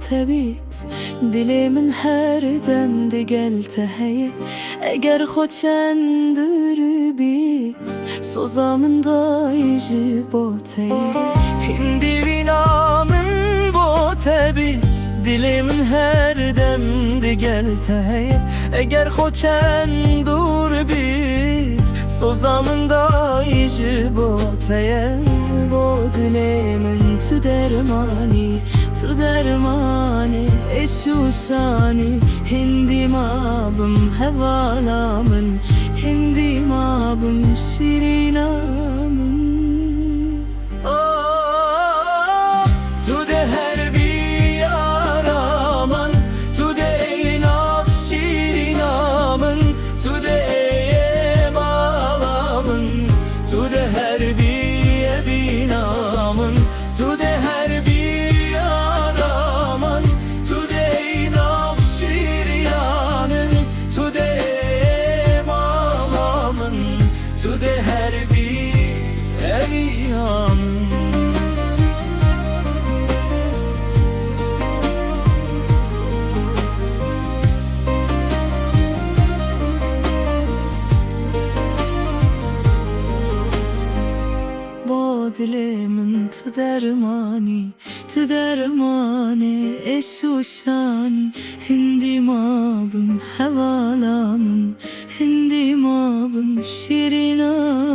tebit dilimin her demde gelte heye eğer xoçendir bit sozamın da iji boteye hindi vinamın botebit dilimin her demde gelte heye eğer xoçendir bit sozamın da iji boteye bu dilimin tu dermani eşu şani hindi mabım hevalamın hindi mabım şirinamın tu de her bir yaraman tu de eynaf şirinamın tu de eyem alamın tu de her bir ebinamın tu de her bir tu de her bir eyyam bu dilimin tu dermani eşu şani hindi mabım hevalamın hindi mabım şirinam